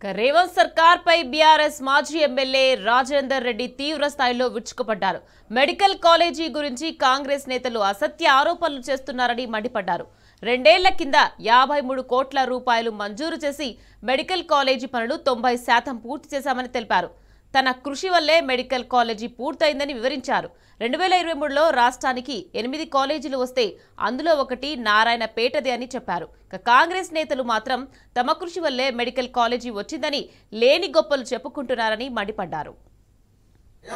రేవంత్ సర్కార్ పై బీఆర్ఎస్ మాజీ ఎమ్మెల్యే రాజేందర్ రెడ్డి తీవ్ర స్థాయిలో విరుచుకుపడ్డారు. మెడికల్ కాలేజీ గురించి కాంగ్రెస్ నేతలు అసత్య ఆరోపణలు చేస్తున్నారని మండిపడ్డారు. 2 ఏళ్ల కింద 53 కోట్ల రూపాయలు మంజూరు చేసి మెడికల్ కాలేజీ పనులు 90% పూర్తి చేశామని తెలిపారు. తన కృషి వల్లే మెడికల్ కాలేజీ పూర్తయిందని వివరించారు. 2023లో రాష్ట్రానికి 8 కాలేజీలు వస్తే అందులో ఒకటి నారాయణపేటదే అని చెప్పారు. కాంగ్రెస్ నేతలు మాత్రం తమ కృషి వల్లే మెడికల్ కాలేజీ వచ్చిందని లేని గొప్పలు చెప్పుకుంటున్నారని మండిపడ్డారు.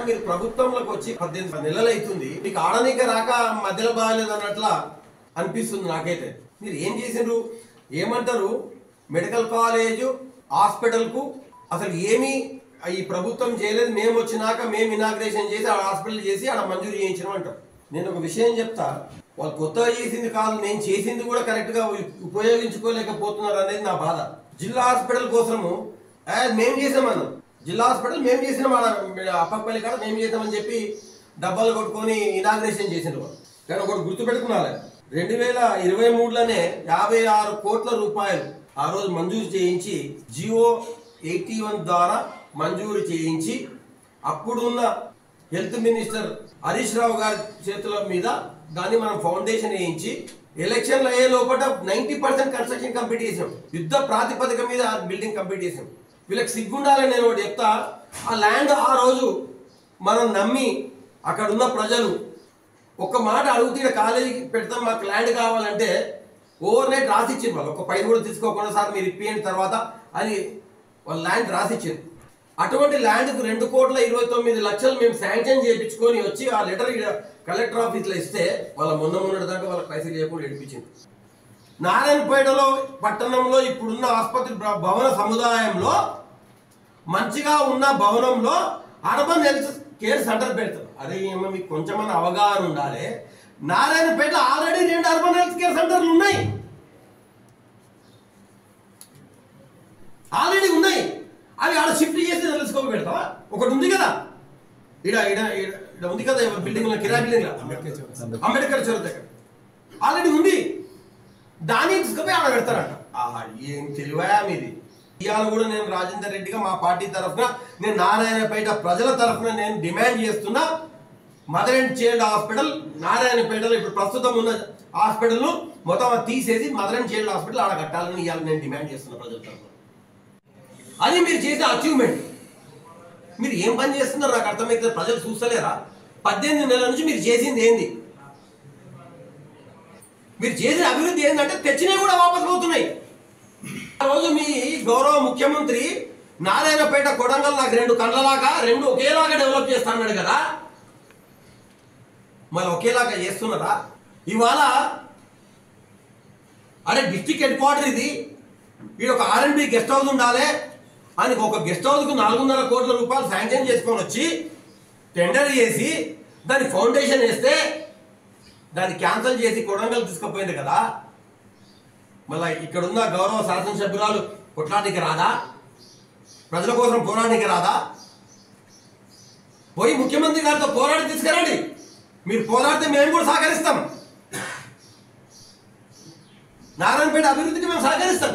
మీరు ప్రభుత్వంలోకి వచ్చి 18 నెలలు అవుతుంది, మీకు ఆడనిక రాక మధ్యలో బాగాలేదు అన్నట్లా అనిపిస్తుంది నాకైతే. మీరు ఏం చేసిండ్రు, ఏమంటారు? మెడికల్ కాలేజ్ హాస్పిటల్ కు అసలు ఏమీ ఈ ప్రభుత్వం చేయలేదు, మేము వచ్చినాక మేము ఇనాగ్రేషన్ చేసి ఆడ హాస్పిటల్ చేసి ఆడ మంజూరు చేయించడం అంటారు. నేను ఒక విషయం చెప్తా, వాళ్ళు కొత్తగా చేసింది కాదు, నేను చేసింది కూడా కరెక్ట్ గా ఉపయోగించుకోలేకపోతున్నారు అనేది నా బాధ. జిల్లా హాస్పిటల్ కోసము మేము చేసామన్నాం, జిల్లా హాస్పిటల్ మేము చేసినాం, అప్పపల్లి కాడ మేము చేసామని చెప్పి డబ్బాలు కొట్టుకొని ఇనాగ్రేషన్ చేసినారు. కానీ ఒకటి గుర్తుపెట్టుకున్నారు, 2023లోనే 56 కోట్ల రూపాయలు ఆ రోజు మంజూరు చేయించి జియో 81 ద్వారా మంజూరు చేయించి అప్పుడున్న హెల్త్ మినిస్టర్ హరీష్ రావు గారి చేతుల మీద దాన్ని మనం ఫౌండేషన్ వేయించి ఎలక్షన్లు అయ్యే లోపల 90% కన్స్ట్రక్షన్ కంప్లీట్ చేసాం. యుద్ధ ప్రాతిపదిక మీద బిల్డింగ్ కంప్లీట్ చేసాం. వీళ్ళకి సిగ్గుండాలని నేను ఒకటి చెప్తా, ఆ ల్యాండ్ ఆ రోజు మనం నమ్మి అక్కడ ఉన్న ప్రజలు ఒక్క మాట అడుగుతూ కాలేజీకి పెడతాం, మాకు ల్యాండ్ కావాలంటే ఓవర్ నైట్ రాసిచ్చింది. వాళ్ళు ఒక పైన కూడా తీసుకోకుండా సార్ మీరు ఇప్పియండి తర్వాత అని వాళ్ళు ల్యాండ్ రాసిచ్చింది. అటువంటి ల్యాండ్కు 2,29,00,000 మేము శాంక్షన్ చేయించుకొని వచ్చి ఆ లెటర్ కలెక్టర్ ఆఫీస్లో ఇస్తే వాళ్ళ మొన్నటి దాకా వాళ్ళకి పైసలు చేయకుండా ఏడిపించింది. నారాయణపేటలో పట్టణంలో ఇప్పుడున్న ఆసుపత్రి భవన సముదాయంలో మంచిగా ఉన్న భవనంలో అర్బన్ హెల్త్ కేర్ సెంటర్ పెడతారు. అదే ఏమో మీకు కొంచెమన్నా అవగాహన ఉండాలి. Narayanpet already 2 urban health care సెంటర్లు ఉన్నాయి, ఆల్రెడీ ఉన్నాయి. అవి ఆడ షిఫ్ట్ చేసి తెలుసుకో పెడతావా? ఒకటి ఉంది కదా, ఇక్కడ ఉంది కదా, బిల్డింగ్ కిరాయి బిల్డింగ్ అంబేద్కర్ చౌరస్తా దగ్గర ఆల్రెడీ ఉంది. దాన్ని తీసుకుపోయి ఆడ పెడతారంట. ఆహా, ఏం తెలివయా మీది. ఇవాళ కూడా నేను రాజేందర్ రెడ్డిగా మా పార్టీ తరఫున, నేను నారాయణపేట ప్రజల తరఫున నేను డిమాండ్ చేస్తున్నా, మదర్ అండ్ చైల్డ్ హాస్పిటల్ నారాయణపేటలో ఇప్పుడు ప్రస్తుతం ఉన్న హాస్పిటల్ను మొత్తం తీసేసి మదర్ అండ్ చైల్డ్ హాస్పిటల్ ఆడ కట్టాలని ఇవాళ నేను డిమాండ్ చేస్తున్నా ప్రజల తరఫున. అది మీరు చేసే అచీవ్మెంట్. మీరు ఏం పని చేస్తున్నారు నాకు అర్థమవుతుంది. ప్రజలు చూస్తలేరా? 18 నెలల నుంచి మీరు చేసింది ఏంది? మీరు చేసిన అభివృద్ధి ఏంటంటే తెచ్చినవి కూడా వాపసు పోతున్నాయి. ఆ రోజు మీ గౌరవ ముఖ్యమంత్రి నారాయణపేట కొడంగల్ నాకు 2 కళ్ళలాగా 2 ఒకేలాగా డెవలప్ చేస్తా అన్నాడు కదా, మరి ఒకేలాగా చేస్తున్నారా? ఇవాళ అరే డిస్ట్రిక్ట్ హెడ్ క్వార్టర్ ఇది, ఇది ఒక R&B గెస్ట్ హౌస్ ఉండాలి అని ఒక గెస్ట్ హౌస్కు 400 కోట్ల రూపాయలు శాంక్షన్ చేసుకొని వచ్చి టెండర్ చేసి దాని ఫౌండేషన్ వేస్తే దాన్ని క్యాన్సిల్ చేసి కొడంగల్ తీసుకుపోయింది కదా. మళ్ళీ ఇక్కడున్న గౌరవ శాసనసభ్యురాలు కొట్లాడికి రాదా? ప్రజల కోసం పోరాడానికి రాదా? పోయి ముఖ్యమంత్రి గారితో పోరాడి తీసుకురండి. మీరు పోరాడితే మేము కూడా సహకరిస్తాం, నారాయణపేట అభివృద్ధికి మేము సహకరిస్తాం.